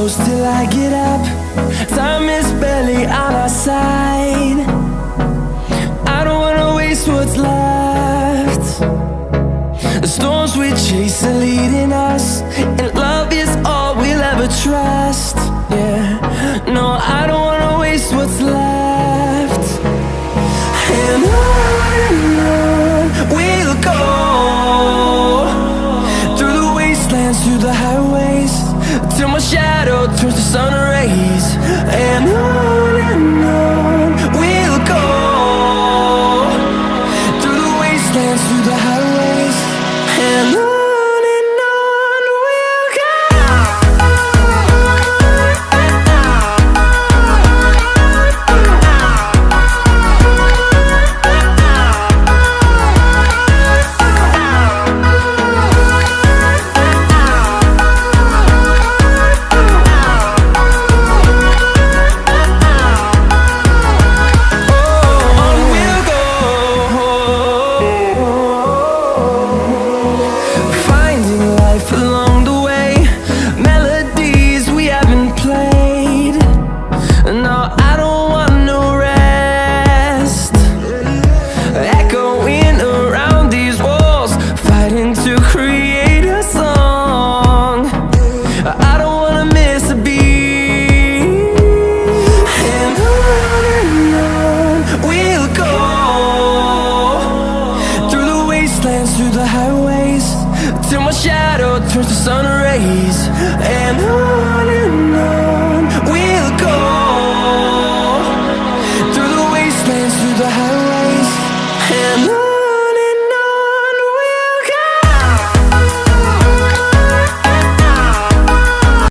close till I get up. Time is barely on our side. I don't wanna waste what's left. The storms we chase are leading us, and love is all we'll ever trust. Yeah, no, I don't wanna waste what's left. And on we'll go, through the wastelands, through the highways, till my shadow turns to sun rays. And on we'll go, through the wastelands, through the highways, and on we'll go. Through the highways, till my shadow turns to sun rays. And on we'll go, through the wastelands, through the highways.